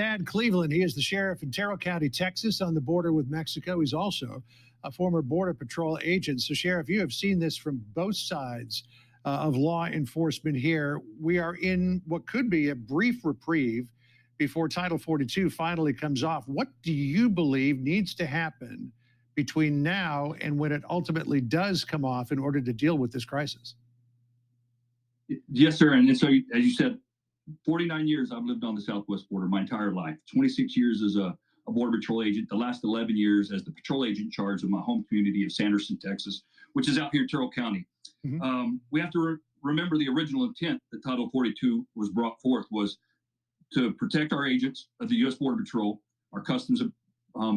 Thad Cleveland, he is the sheriff in Terrell County, Texas, on the border with Mexico. He's also a former Border Patrol agent. So, Sheriff, you have seen this from both sides of law enforcement here. We are in what could be a brief reprieve before Title 42 finally comes off. What do you believe needs to happen between now and when it ultimately does come off in order to deal with this crisis? Yes, sir. And so, as you said, 49 years I've lived on the southwest border my entire life. 26 years as a Border Patrol agent. The last 11 years as the patrol agent in charge of my home community of Sanderson, Texas, which is out here in Terrell County. We have to remember the original intent that Title 42 was brought forth was to protect our agents of the U.S. Border Patrol, our Customs and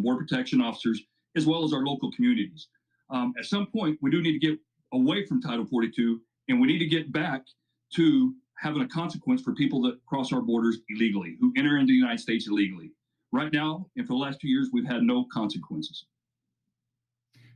Border Protection officers, as well as our local communities. At some point, we do need to get away from Title 42, and we need to get back to having a consequence for people that cross our borders illegally, who enter into the United States illegally. Right now, and for the last 2 years, we've had no consequences.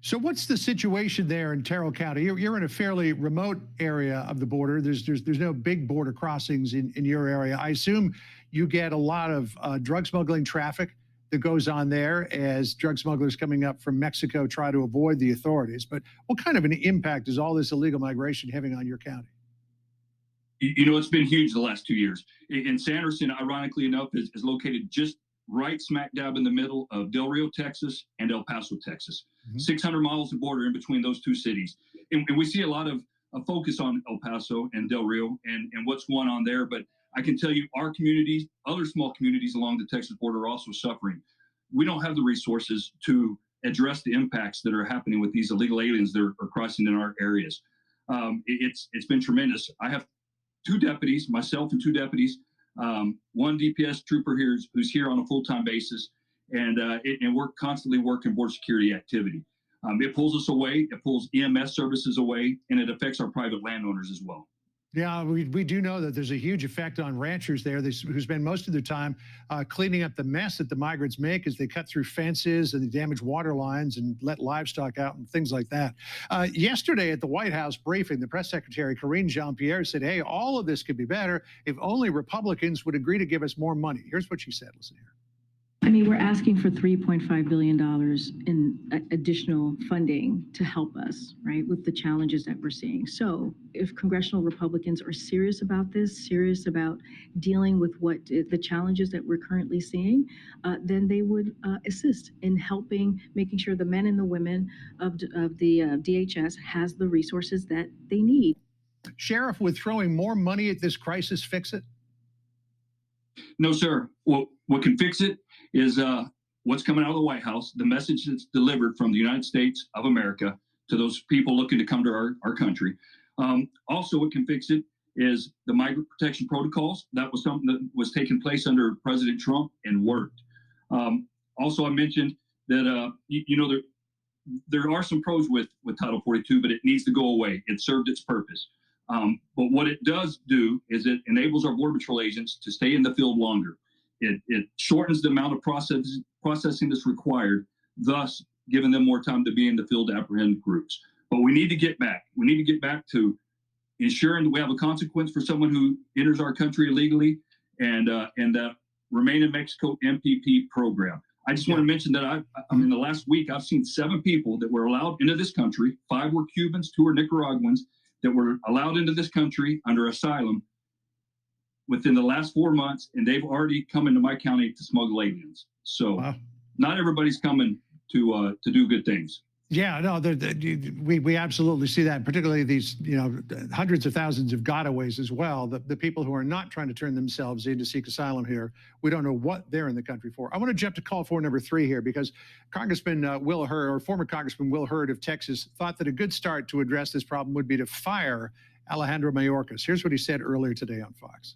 So what's the situation there in Terrell County? You're in a fairly remote area of the border. There's no big border crossings in your area. I assume you get a lot of drug smuggling traffic that goes on there as drug smugglers coming up from Mexico try to avoid the authorities. But what kind of an impact is all this illegal migration having on your county? You know, it's been huge the last 2 years. And Sanderson, ironically enough, is located just right smack dab in the middle of Del Rio, Texas, and El Paso, Texas. 600 miles of border in between those two cities. And we see a lot of focus on El Paso and Del Rio and what's going on there. But I can tell you our communities, other small communities along the Texas border are also suffering. We don't have the resources to address the impacts that are happening with these illegal aliens that are crossing in our areas. It's been tremendous. I have two deputies, myself and two deputies, one DPS trooper here who's here on a full-time basis, and we're constantly working border security activity. It pulls us away, it pulls EMS services away, and it affects our private landowners as well. Yeah, we do know that there's a huge effect on ranchers there who spend most of their time cleaning up the mess that the migrants make as they cut through fences and they damage water lines and let livestock out and things like that. Yesterday at the White House briefing, the press secretary, Karine Jean-Pierre, said, hey, all of this could be better if only Republicans would agree to give us more money. Here's what she said. Listen here. I mean, we're asking for $3.5 billion in additional funding to help us, right, with the challenges that we're seeing. So if congressional Republicans are serious about this, serious about dealing with what the challenges that we're currently seeing, then they would assist in helping, making sure the men and the women of the DHS has the resources that they need. Sheriff, would throwing more money at this crisis fix it? No, sir. Well, what can fix it is what's coming out of the White House, the message that's delivered from the United States of America to those people looking to come to our country. Also, what can fix it is the migrant protection protocols. That was something that was taking place under President Trump and worked. Also, I mentioned that, there are some pros with Title 42, but it needs to go away. It served its purpose. But what it does do is it enables our Border Patrol agents to stay in the field longer. It shortens the amount of processing that's required, thus giving them more time to be in the field to apprehend groups. But we need to get back. We need to get back to ensuring that we have a consequence for someone who enters our country illegally and that Remain in Mexico MPP program. I just want to mention that I mean, the last week, I've seen 7 people that were allowed into this country. 5 were Cubans, 2 were Nicaraguans that were allowed into this country under asylum within the last 4 months, and they've already come into my county to smuggle aliens. So not everybody's coming to do good things. Yeah, no, we absolutely see that, particularly these, hundreds of thousands of gotaways as well. The people who are not trying to turn themselves in to seek asylum here, we don't know what they're in the country for. I want to jump to call for number 3 here because Congressman Will Hurd, or former Congressman Will Hurd of Texas, thought that a good start to address this problem would be to fire Alejandro Mayorkas. Here's what he said earlier today on Fox.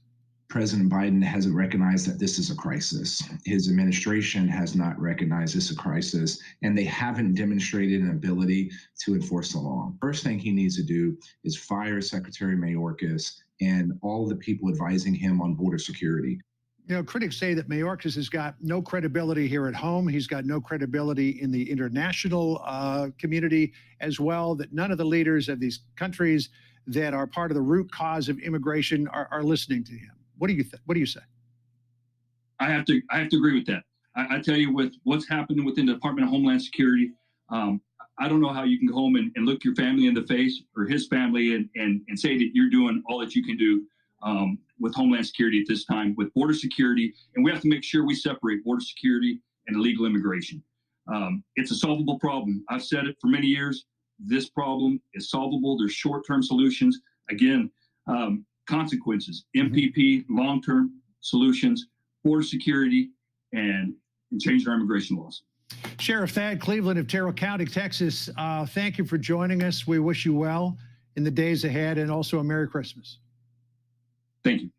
President Biden hasn't recognized that this is a crisis. His administration has not recognized this a crisis, and they haven't demonstrated an ability to enforce the law. First thing he needs to do is fire Secretary Mayorkas and all the people advising him on border security. Critics say that Mayorkas has got no credibility here at home. He's got no credibility in the international community as well, that none of the leaders of these countries that are part of the root cause of immigration are listening to him. What do you say? I have to agree with that. I tell you, with what's happening within the Department of Homeland Security, I don't know how you can go home and look your family in the face, or his family, and say that you're doing all that you can do with Homeland Security at this time, with border security. And we have to make sure we separate border security and illegal immigration. It's a solvable problem. I've said it for many years. This problem is solvable. There's short-term solutions. Again, consequences, MPP, long-term solutions, border security, and changing our immigration laws. Sheriff Thad Cleveland of Terrell County, Texas, thank you for joining us. We wish you well in the days ahead, and also a Merry Christmas. Thank you.